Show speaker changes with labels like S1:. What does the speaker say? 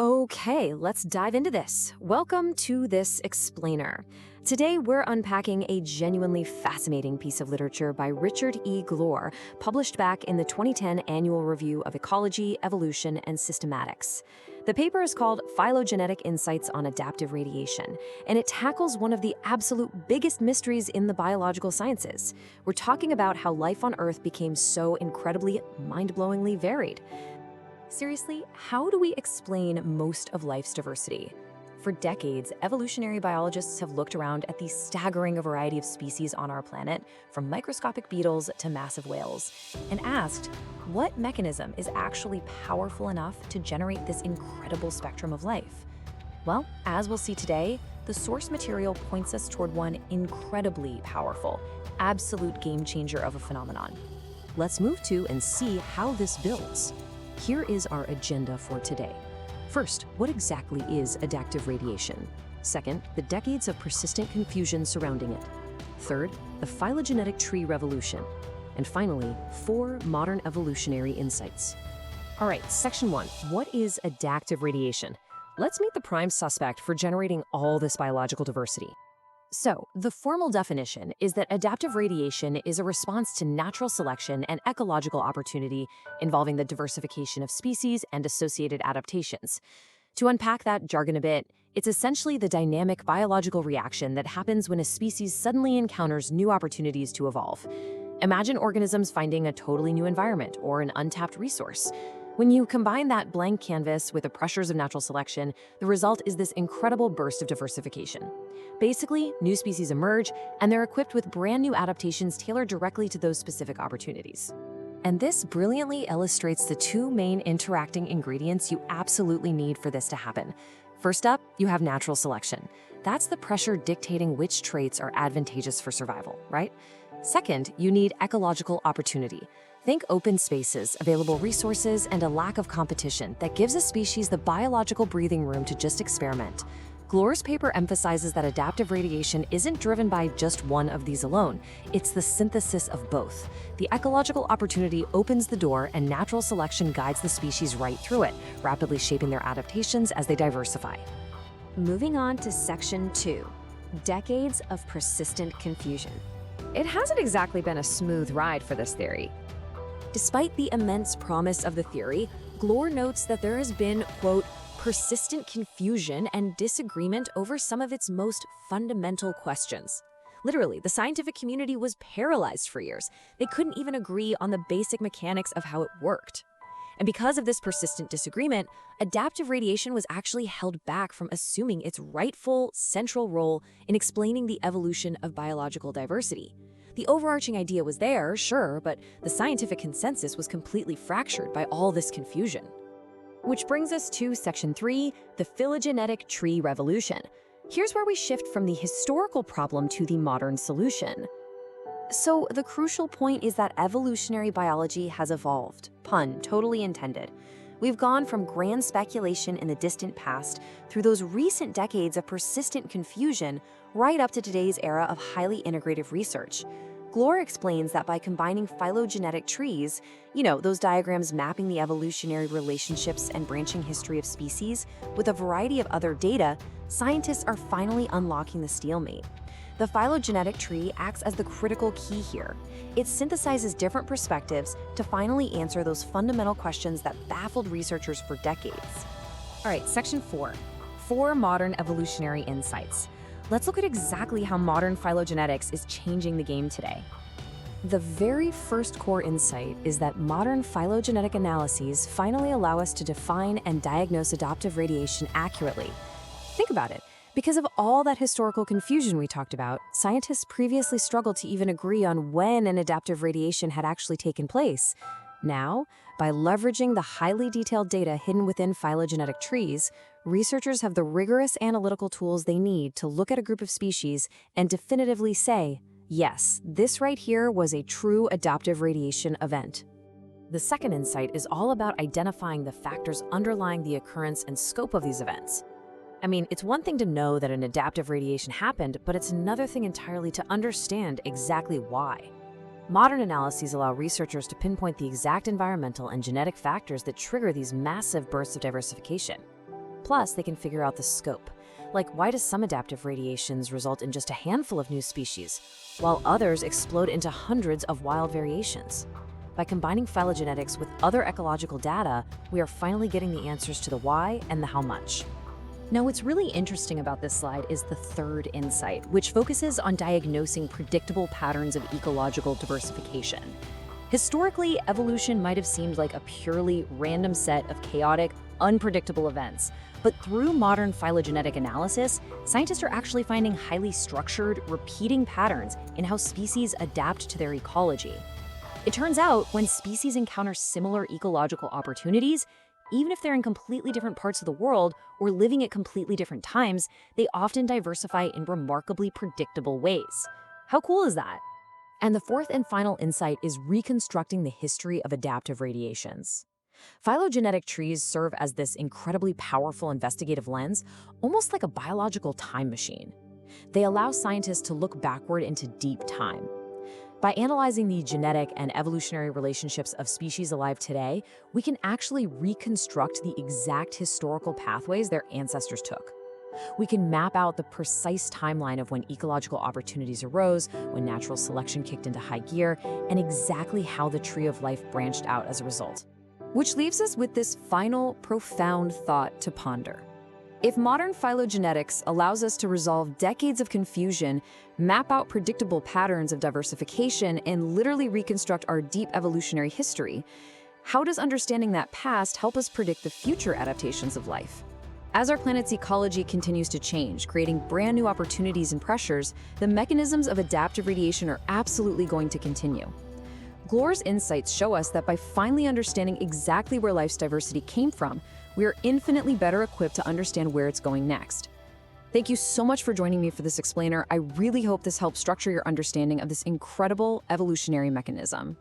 S1: Okay, let's dive into this. Welcome to this explainer. Today, we're unpacking a genuinely fascinating piece of literature by Richard E. Glore, published back in the 2010 Annual Review of Ecology, Evolution, and Systematics. The paper is called Phylogenetic Insights on Adaptive Radiation, and it tackles one of the absolute biggest mysteries in the biological sciences. We're talking about how life on Earth became so incredibly, mind-blowingly varied. Seriously, how do we explain most of life's diversity? For decades, evolutionary biologists have looked around at the staggering variety of species on our planet, from microscopic beetles to massive whales, and asked, what mechanism is actually powerful enough to generate this incredible spectrum of life? Well, as we'll see today, the source material points us toward one incredibly powerful, absolute game changer of a phenomenon. Let's move to and see how this builds. Here is our agenda for today. First, what exactly is adaptive radiation? Second, the decades of persistent confusion surrounding it. Third, the phylogenetic tree revolution. And finally, 4 modern evolutionary insights. All right, section 1, what is adaptive radiation? Let's meet the prime suspect for generating all this biological diversity. So, the formal definition is that adaptive radiation is a response to natural selection and ecological opportunity involving the diversification of species and associated adaptations. To unpack that jargon a bit, it's essentially the dynamic biological reaction that happens when a species suddenly encounters new opportunities to evolve. Imagine organisms finding a totally new environment or an untapped resource. When you combine that blank canvas with the pressures of natural selection, the result is this incredible burst of diversification. Basically, new species emerge, and they're equipped with brand new adaptations tailored directly to those specific opportunities. And this brilliantly illustrates the 2 main interacting ingredients you absolutely need for this to happen. First up, you have natural selection. That's the pressure dictating which traits are advantageous for survival, right? Second, you need ecological opportunity. Think open spaces, available resources, and a lack of competition that gives a species the biological breathing room to just experiment. Glore's paper emphasizes that adaptive radiation isn't driven by just one of these alone. It's the synthesis of both. The ecological opportunity opens the door, and natural selection guides the species right through it, rapidly shaping their adaptations as they diversify. Moving on to section 2, decades of persistent confusion. It hasn't exactly been a smooth ride for this theory. Despite the immense promise of the theory, Glore notes that there has been, quote, persistent confusion and disagreement over some of its most fundamental questions. Literally, the scientific community was paralyzed for years. They couldn't even agree on the basic mechanics of how it worked. And because of this persistent disagreement, adaptive radiation was actually held back from assuming its rightful central role in explaining the evolution of biological diversity. The overarching idea was there, sure, but the scientific consensus was completely fractured by all this confusion. Which brings us to section 3, the phylogenetic tree revolution. Here's where we shift from the historical problem to the modern solution. So the crucial point is that evolutionary biology has evolved, pun totally intended. We've gone from grand speculation in the distant past through those recent decades of persistent confusion right up to today's era of highly integrative research. Glore explains that by combining phylogenetic trees, those diagrams mapping the evolutionary relationships and branching history of species, with a variety of other data, scientists are finally unlocking the stalemate. The phylogenetic tree acts as the critical key here. It synthesizes different perspectives to finally answer those fundamental questions that baffled researchers for decades. All right, section 4, 4 modern evolutionary insights. Let's look at exactly how modern phylogenetics is changing the game today. The very first core insight is that modern phylogenetic analyses finally allow us to define and diagnose adaptive radiation accurately. Think about it. Because of all that historical confusion we talked about, scientists previously struggled to even agree on when an adaptive radiation had actually taken place. Now, by leveraging the highly detailed data hidden within phylogenetic trees, researchers have the rigorous analytical tools they need to look at a group of species and definitively say, yes, this right here was a true adaptive radiation event. The second insight is all about identifying the factors underlying the occurrence and scope of these events. I mean, it's one thing to know that an adaptive radiation happened, but it's another thing entirely to understand exactly why. Modern analyses allow researchers to pinpoint the exact environmental and genetic factors that trigger these massive bursts of diversification. Plus, they can figure out the scope. Like, why do some adaptive radiations result in just a handful of new species, while others explode into hundreds of wild variations? By combining phylogenetics with other ecological data, we are finally getting the answers to the why and the how much. Now, what's really interesting about this slide is the third insight, which focuses on diagnosing predictable patterns of ecological diversification. Historically, evolution might have seemed like a purely random set of chaotic, unpredictable events. But through modern phylogenetic analysis, scientists are actually finding highly structured, repeating patterns in how species adapt to their ecology. It turns out, when species encounter similar ecological opportunities, even if they're in completely different parts of the world or living at completely different times, they often diversify in remarkably predictable ways. How cool is that? And the fourth and final insight is reconstructing the history of adaptive radiations. Phylogenetic trees serve as this incredibly powerful investigative lens, almost like a biological time machine. They allow scientists to look backward into deep time. By analyzing the genetic and evolutionary relationships of species alive today, we can actually reconstruct the exact historical pathways their ancestors took. We can map out the precise timeline of when ecological opportunities arose, when natural selection kicked into high gear, and exactly how the tree of life branched out as a result. Which leaves us with this final, profound thought to ponder. If modern phylogenetics allows us to resolve decades of confusion, map out predictable patterns of diversification, and literally reconstruct our deep evolutionary history, how does understanding that past help us predict the future adaptations of life? As our planet's ecology continues to change, creating brand new opportunities and pressures, the mechanisms of adaptive radiation are absolutely going to continue. Glor's insights show us that by finally understanding exactly where life's diversity came from, we are infinitely better equipped to understand where it's going next. Thank you so much for joining me for this explainer. I really hope this helps structure your understanding of this incredible evolutionary mechanism.